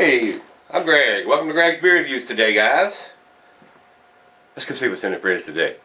Hey, I'm Greg. Welcome to Gregsbeerreviews today, guys. Let's go see what's in the fridge today.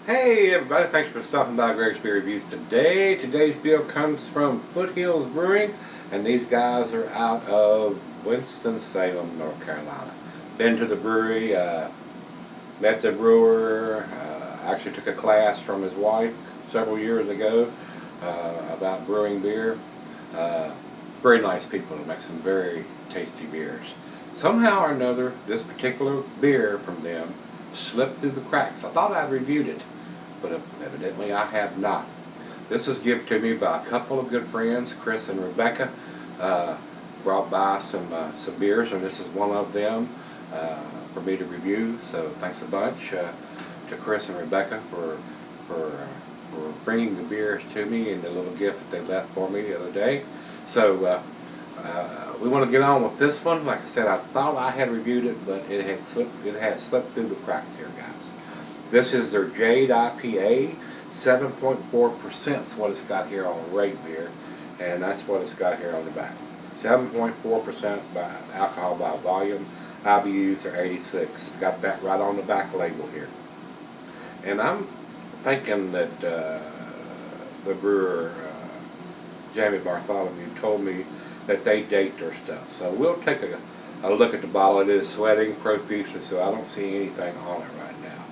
Hey everybody, thanks for stopping by Gregsbeerreviews today. Today's beer comes from Foothills Brewing, and these guys are out of Winston-Salem, North Carolina. Been to the brewery, met the brewer, actually took a class from his wife several years ago about brewing beer. Very nice people to make some very tasty beers. Somehow or another, this particular beer from them slipped through the cracks. I thought I'd reviewed it, but evidently I have not. This was given to me by a couple of good friends, Chris and Rebecca. Brought by some beers, and this is one of them for me to review. So thanks a bunch to Chris and Rebecca for bringing the beers to me and the little gift that they left for me the other day. So we want to get on with this one. Like I said, I thought I had reviewed it, but it has slipped through the cracks here, guys. This is their Jade IPA. 7.4% is what it's got here on the rate beer, and that's what it's got here on the back. 7.4% by alcohol by volume. IBUs are 86. It's got that right on the back label here. And I'm thinking that the brewer, Jamie Bartholomew, told me that they date their stuff. So we'll take a look at the bottle. It is sweating profusely, so I don't see anything on it right now.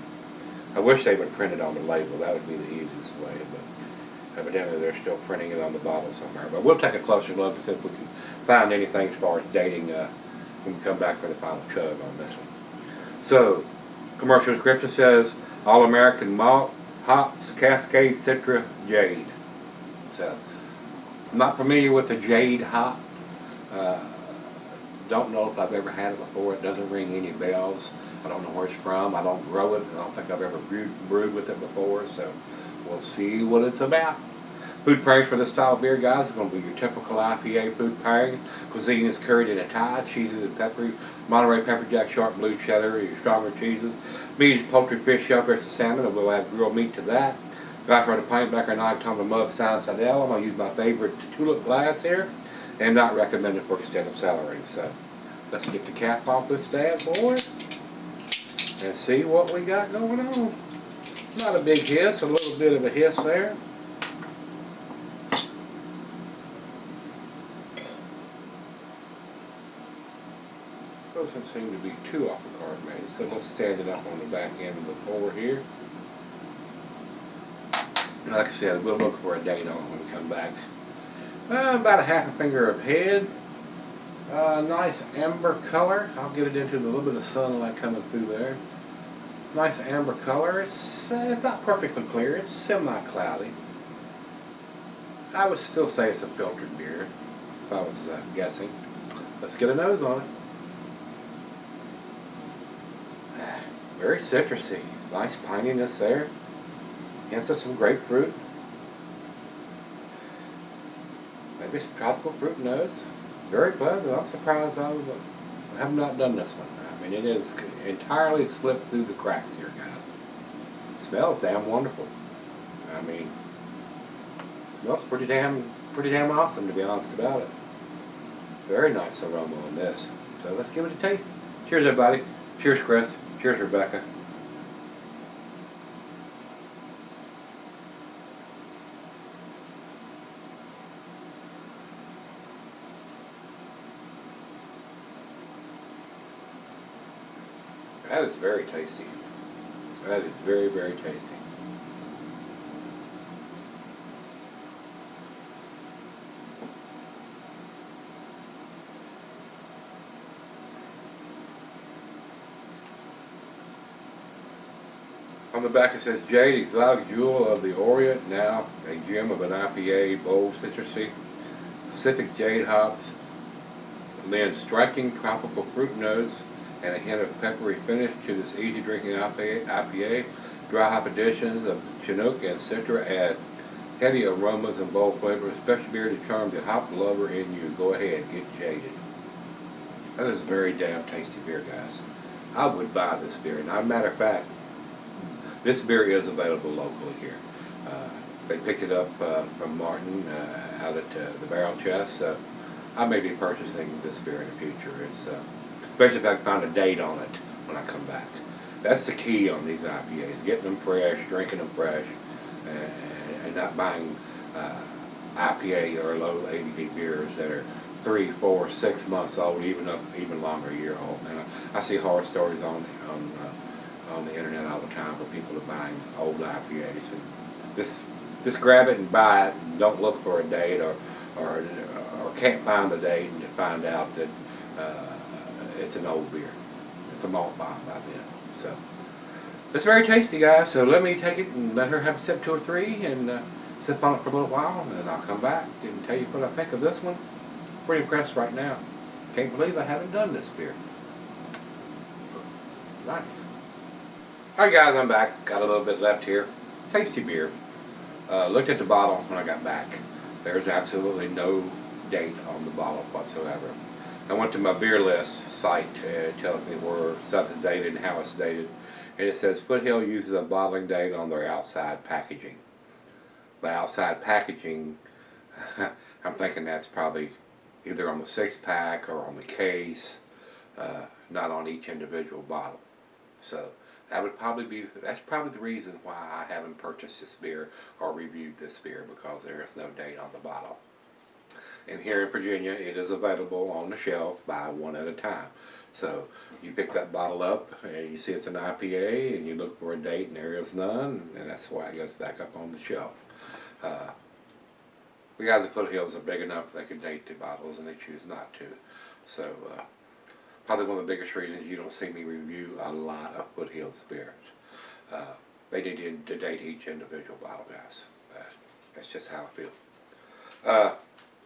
I wish they would print it on the label. That would be the easiest way, but evidently they're still printing it on the bottle somewhere. But we'll take a closer look and see if we can find anything as far as dating when we come back for the final chug on this one. So, commercial description says, All-American Malt, Hops, Cascade, Citra, Jade. So, I'm not familiar with the Jade hop. Don't know if I've ever had it before. It doesn't ring any bells. I don't know where it's from. I don't grow it. I don't think I've ever brewed with it before. So we'll see what it's about. Food pairing for this style of beer, guys, is going to be your typical IPA food pairing. Cuisine is curried in a Thai, cheeses and peppery, Monterey pepper jack, sharp blue cheddar, your stronger cheeses. Meat is poultry, fish, shellfish, and salmon, and we'll add grilled meat to that. Got for the pint back or night tumbler mug sound Sidell. I'm going to use my favorite tulip glass here, and not recommended for extended cellaring. So let's get the cap off this bad boy and see what we got going on. Not a big hiss, a little bit of a hiss there. Doesn't seem to be too off the card, man. So let's stand it up on the back end of the pour here. Like I said, we'll look for a date on it when we come back. About a half a finger of head. Nice amber color. I'll get it into a little bit of sunlight coming through there. Nice amber color. It's not perfectly clear. It's semi-cloudy. I would still say it's a filtered beer if I was guessing. Let's get a nose on it. Very citrusy. Nice pininess there. Hints of some grapefruit. Maybe some tropical fruit notes. Very pleasant. I'm surprised I have not done this one. I mean, it is entirely slipped through the cracks here, guys. It smells damn wonderful. I mean, it smells pretty damn awesome, to be honest about it. Very nice aroma on this. So let's give it a taste. Cheers, everybody. Cheers, Chris. Cheers, Rebecca. That is very tasty. That is very, very tasty. On the back it says Jade, exotic jewel of the Orient, now a gem of an IPA, bold citrusy, Pacific Jade hops, lends striking tropical fruit notes and a hint of peppery finish to this easy drinking IPA. Dry hop additions of Chinook and Citra add heady aromas and bold flavors. Special beer to charm the hop lover in you. Go ahead, get jaded. That is a very damn tasty beer, guys. I would buy this beer. And as a matter of fact, this beer is available locally here. They picked it up from Martin out at the Barrel Chest. I may be purchasing this beer in the future. It's especially if I can find a date on it when I come back. That's the key on these IPAs: getting them fresh, drinking them fresh, and not buying IPA or low ABV beers that are 3, 4, 6 months old, even longer, a year old. And I see horror stories on the internet all the time where people are buying old IPAs. And just grab it and buy it. And don't look for a date or can't find the date and to find out that it's an old beer. It's a malt bomb by then. So it's very tasty, guys. So let me take it and let her have a sip, 2 or 3, and sip on it for a little while, and then I'll come back and tell you what I think of this one. Pretty impressed right now. Can't believe I haven't done this beer. Nice. Alright guys, I'm back. Got a little bit left here. Tasty beer. Looked at the bottle when I got back. There's absolutely no date on the bottle whatsoever. I went to my beer list site. It tells me where stuff is dated and how it's dated. And it says Foothill uses a bottling date on their outside packaging. By outside packaging, I'm thinking that's probably either on the 6-pack or on the case, not on each individual bottle. So that's probably the reason why I haven't purchased this beer or reviewed this beer, because there is no date on the bottle. And here in Virginia, it is available on the shelf, buy one at a time. So you pick that bottle up and you see it's an IPA and you look for a date and there is none, and that's why it goes back up on the shelf. The guys at Foothills are big enough they can date the bottles, and they choose not to. So probably one of the biggest reasons you don't see me review a lot of Foothills beers. They need to date each individual bottle, guys. That's just how I feel.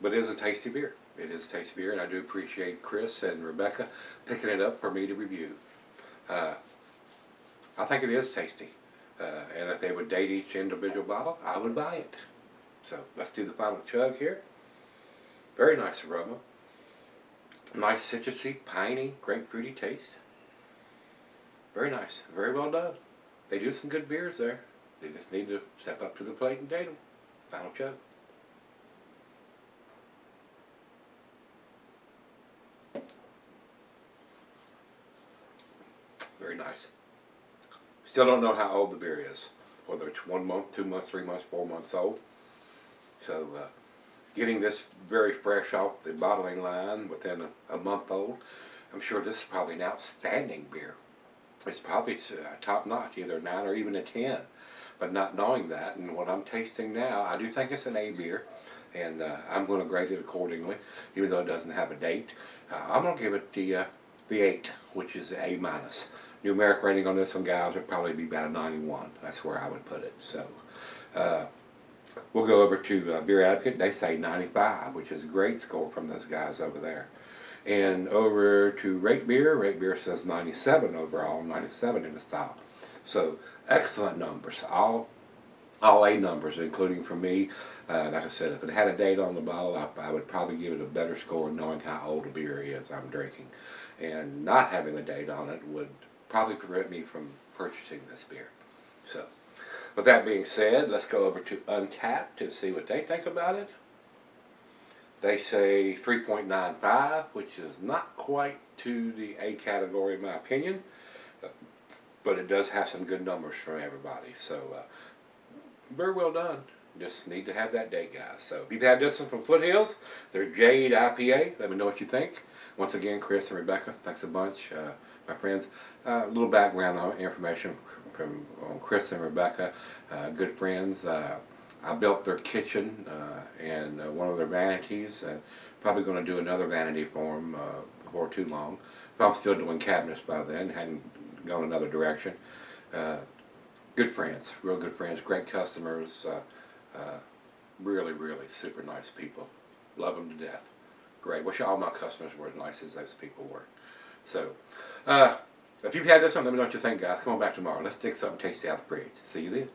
But it is a tasty beer. It is a tasty beer, and I do appreciate Chris and Rebecca picking it up for me to review. I think it is tasty. And if they would date each individual bottle, I would buy it. So let's do the final chug here. Very nice aroma. Nice citrusy, piney, grapefruity taste. Very nice. Very well done. They do some good beers there. They just need to step up to the plate and date them. Final chug. Very nice. Still don't know how old the beer is. Whether it's 1 month, 2 months, 3 months, 4 months old. So getting this very fresh off the bottling line within a month old, I'm sure this is probably an outstanding beer. It's probably top notch, either a 9 or even a 10. But not knowing that, and what I'm tasting now, I do think it's an A beer, and I'm going to grade it accordingly, even though it doesn't have a date. I'm going to give it the 8, which is A minus. Numeric rating on this one, guys, would probably be about a 91. That's where I would put it. So we'll go over to Beer Advocate. They say 95, which is a great score from those guys over there. And over to Rate Beer. Rate Beer says 97 overall, 97 in the style. So excellent numbers, all A numbers, including for me. Like I said, if it had a date on the bottle, I would probably give it a better score knowing how old a beer is I'm drinking. And not having a date on it would probably prevent me from purchasing this beer. So, with that being said, let's go over to Untapped and see what they think about it. They say 3.95, which is not quite to the A category in my opinion, but it does have some good numbers from everybody. So, very well done. Just need to have that date, guys. So, if you've had this one from Foothills, their Jade IPA, let me know what you think. Once again, Chris and Rebecca, thanks a bunch, my friends. A little background information from Chris and Rebecca, good friends. I built their kitchen and one of their vanities. Probably going to do another vanity for them before too long. If I'm still doing cabinets by then, hadn't gone another direction. good friends, real good friends, great customers, really, really super nice people. Love them to death. Great. Wish all my customers were as nice as those people were. So, if you've had this one, let me know what you think, guys. Come on back tomorrow. Let's take something tasty out of the fridge. See you then.